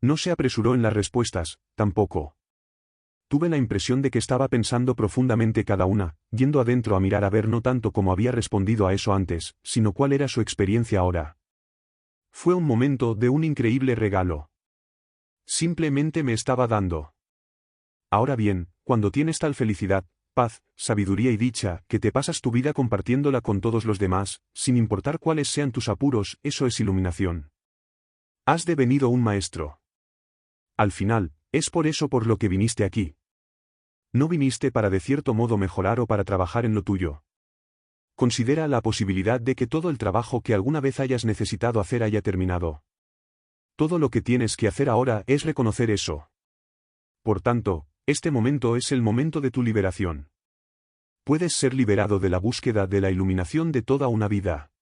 No se apresuró en las respuestas, tampoco. Tuve la impresión de que estaba pensando profundamente cada una, yendo adentro a mirar a ver no tanto cómo había respondido a eso antes, sino cuál era su experiencia ahora. Fue un momento de un increíble regalo. Simplemente me estaba dando. Ahora bien, cuando tienes tal felicidad, paz, sabiduría y dicha, que te pasas tu vida compartiéndola con todos los demás, sin importar cuáles sean tus apuros, eso es iluminación. Has devenido un maestro. Al final, es por eso por lo que viniste aquí. No viniste para de cierto modo mejorar o para trabajar en lo tuyo. Considera la posibilidad de que todo el trabajo que alguna vez hayas necesitado hacer haya terminado. Todo lo que tienes que hacer ahora es reconocer eso. Por tanto, este momento es el momento de tu liberación. Puedes ser liberado de la búsqueda de la iluminación de toda una vida.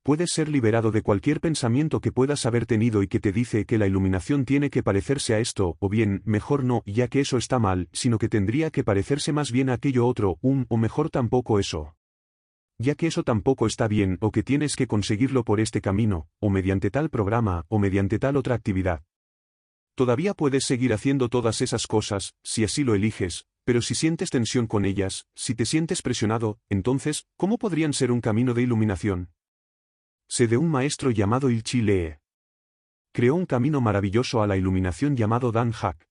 Puedes ser liberado de cualquier pensamiento que puedas haber tenido y que te dice que la iluminación tiene que parecerse a esto, o bien, mejor no, ya que eso está mal, sino que tendría que parecerse más bien a aquello otro, o mejor tampoco eso. Ya que eso tampoco está bien, o que tienes que conseguirlo por este camino, o mediante tal programa, o mediante tal otra actividad. Todavía puedes seguir haciendo todas esas cosas, si así lo eliges, pero si sientes tensión con ellas, si te sientes presionado, entonces, ¿cómo podrían ser un camino de iluminación? Sé de un maestro llamado Ilchi Lee. Creó un camino maravilloso a la iluminación llamado Dan Hak.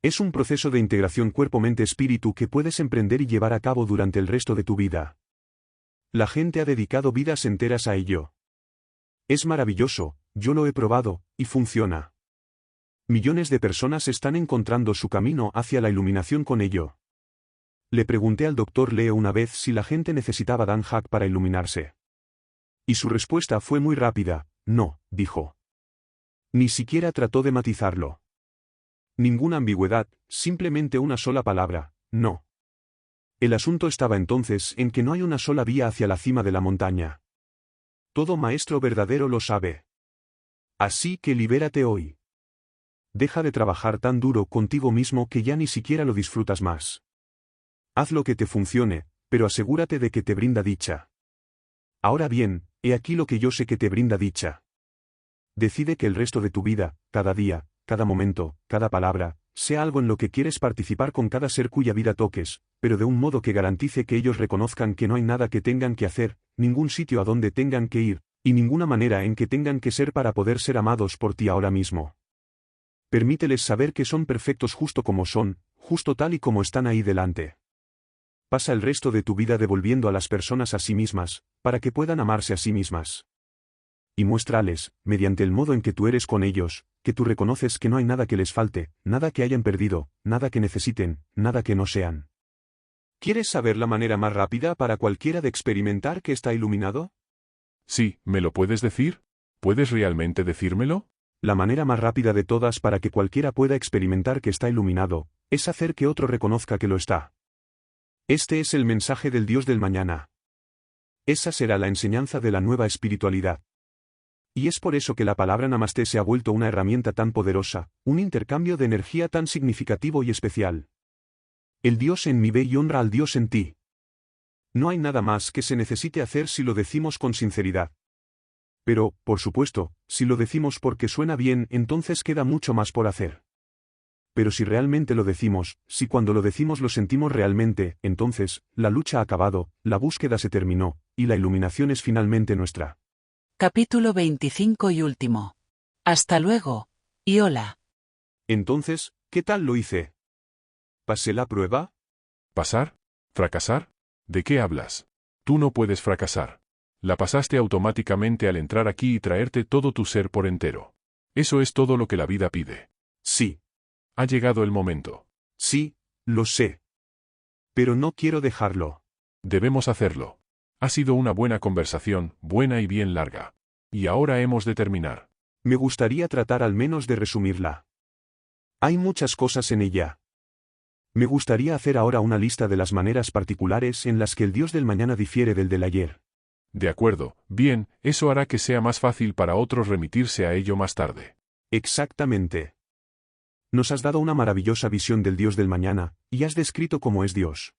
Es un proceso de integración cuerpo-mente-espíritu que puedes emprender y llevar a cabo durante el resto de tu vida. La gente ha dedicado vidas enteras a ello. Es maravilloso, yo lo he probado, y funciona. Millones de personas están encontrando su camino hacia la iluminación con ello. Le pregunté al Dr. Lee una vez si la gente necesitaba Dan Hak para iluminarse. Y su respuesta fue muy rápida, no, dijo. Ni siquiera trató de matizarlo. Ninguna ambigüedad, simplemente una sola palabra, no. El asunto estaba entonces en que no hay una sola vía hacia la cima de la montaña. Todo maestro verdadero lo sabe. Así que libérate hoy. Deja de trabajar tan duro contigo mismo que ya ni siquiera lo disfrutas más. Haz lo que te funcione, pero asegúrate de que te brinda dicha. Ahora bien, he aquí lo que yo sé que te brinda dicha. Decide que el resto de tu vida, cada día, cada momento, cada palabra, sea algo en lo que quieres participar con cada ser cuya vida toques, pero de un modo que garantice que ellos reconozcan que no hay nada que tengan que hacer, ningún sitio a donde tengan que ir, y ninguna manera en que tengan que ser para poder ser amados por ti ahora mismo. Permíteles saber que son perfectos justo como son, justo tal y como están ahí delante. Pasa el resto de tu vida devolviendo a las personas a sí mismas, para que puedan amarse a sí mismas. Y muéstrales, mediante el modo en que tú eres con ellos, que tú reconoces que no hay nada que les falte, nada que hayan perdido, nada que necesiten, nada que no sean. ¿Quieres saber la manera más rápida para cualquiera de experimentar que está iluminado? Sí, ¿me lo puedes decir? ¿Puedes realmente decírmelo? La manera más rápida de todas para que cualquiera pueda experimentar que está iluminado, es hacer que otro reconozca que lo está. Este es el mensaje del Dios del mañana. Esa será la enseñanza de la nueva espiritualidad. Y es por eso que la palabra Namaste se ha vuelto una herramienta tan poderosa, un intercambio de energía tan significativo y especial. El Dios en mí ve y honra al Dios en ti. No hay nada más que se necesite hacer si lo decimos con sinceridad. Pero, por supuesto, si lo decimos porque suena bien, entonces queda mucho más por hacer. Pero si realmente lo decimos, si cuando lo decimos lo sentimos realmente, entonces, la lucha ha acabado, la búsqueda se terminó, y la iluminación es finalmente nuestra. Capítulo 25 y último. Hasta luego, y hola. Entonces, ¿qué tal lo hice? ¿Pasé la prueba? ¿Pasar? ¿Fracasar? ¿De qué hablas? Tú no puedes fracasar. La pasaste automáticamente al entrar aquí y traerte todo tu ser por entero. Eso es todo lo que la vida pide. Sí. Ha llegado el momento. Sí, lo sé. Pero no quiero dejarlo. Debemos hacerlo. Ha sido una buena conversación, buena y bien larga. Y ahora hemos de terminar. Me gustaría tratar al menos de resumirla. Hay muchas cosas en ella. Me gustaría hacer ahora una lista de las maneras particulares en las que el Dios del mañana difiere del del ayer. De acuerdo, bien, eso hará que sea más fácil para otros remitirse a ello más tarde. Exactamente. Nos has dado una maravillosa visión del Dios del mañana, y has descrito cómo es Dios.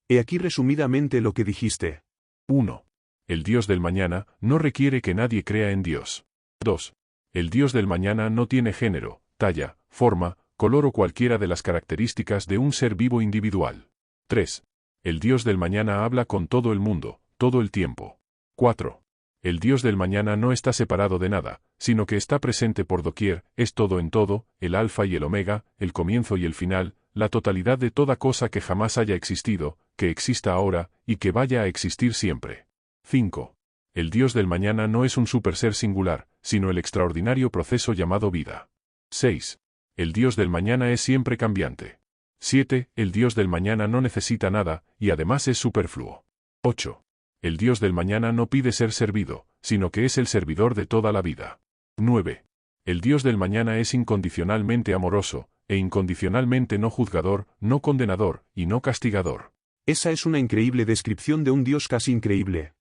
He aquí resumidamente lo que dijiste. 1. El Dios del mañana no requiere que nadie crea en Dios. 2. El Dios del mañana no tiene género, talla, forma, color o cualquiera de las características de un ser vivo individual. 3. El Dios del mañana habla con todo el mundo, todo el tiempo. 4. El Dios del mañana no está separado de nada, sino que está presente por doquier, es todo en todo, el alfa y el omega, el comienzo y el final, la totalidad de toda cosa que jamás haya existido, que exista ahora, y que vaya a existir siempre. 5. El Dios del mañana no es un superser singular, sino el extraordinario proceso llamado vida. 6. El Dios del mañana es siempre cambiante. 7. El Dios del mañana no necesita nada, y además es superfluo. 8. El Dios del mañana no pide ser servido, sino que es el servidor de toda la vida. 9. El Dios del mañana es incondicionalmente amoroso, e incondicionalmente no juzgador, no condenador, y no castigador. Esa es una increíble descripción de un Dios casi increíble.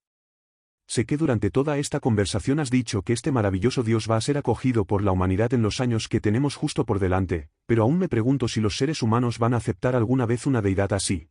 Sé que durante toda esta conversación has dicho que este maravilloso Dios va a ser acogido por la humanidad en los años que tenemos justo por delante, pero aún me pregunto si los seres humanos van a aceptar alguna vez una deidad así.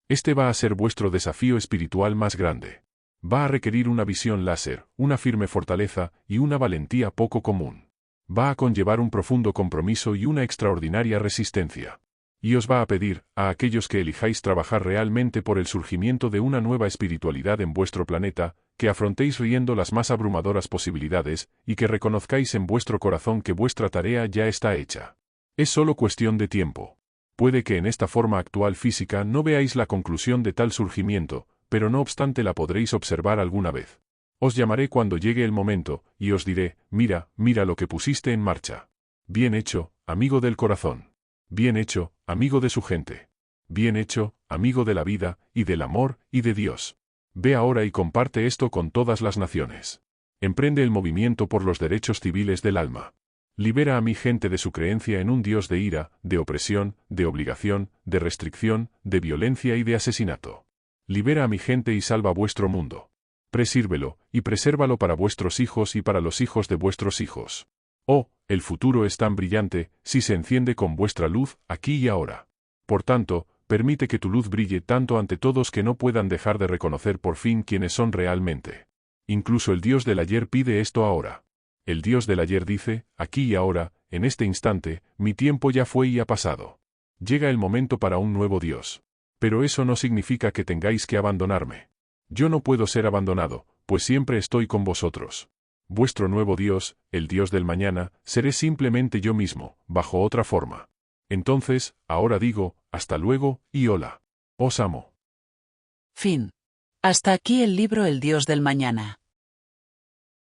Este va a ser vuestro desafío espiritual más grande. Va a requerir una visión láser, una firme fortaleza y una valentía poco común. Va a conllevar un profundo compromiso y una extraordinaria resistencia. Y os va a pedir, a aquellos que elijáis trabajar realmente por el surgimiento de una nueva espiritualidad en vuestro planeta, que afrontéis riendo las más abrumadoras posibilidades, y que reconozcáis en vuestro corazón que vuestra tarea ya está hecha. Es solo cuestión de tiempo. Puede que en esta forma actual física no veáis la conclusión de tal surgimiento, pero no obstante la podréis observar alguna vez. Os llamaré cuando llegue el momento, y os diré, mira, mira lo que pusiste en marcha. Bien hecho, amigo del corazón. Bien hecho, amigo de su gente. Bien hecho, amigo de la vida, y del amor, y de Dios. Ve ahora y comparte esto con todas las naciones. Emprende el movimiento por los derechos civiles del alma. Libera a mi gente de su creencia en un Dios de ira, de opresión, de obligación, de restricción, de violencia y de asesinato. Libera a mi gente y salva vuestro mundo. Presírvelo, y presérvalo para vuestros hijos y para los hijos de vuestros hijos. Oh, el futuro es tan brillante, si se enciende con vuestra luz, aquí y ahora. Por tanto, permite que tu luz brille tanto ante todos que no puedan dejar de reconocer por fin quiénes son realmente. Incluso el Dios del ayer pide esto ahora. El Dios del ayer dice, aquí y ahora, en este instante, mi tiempo ya fue y ha pasado. Llega el momento para un nuevo Dios. Pero eso no significa que tengáis que abandonarme. Yo no puedo ser abandonado, pues siempre estoy con vosotros. Vuestro nuevo Dios, el Dios del mañana, seré simplemente yo mismo, bajo otra forma. Entonces, ahora digo, hasta luego, y hola. Os amo. Fin. Hasta aquí el libro El Dios del mañana.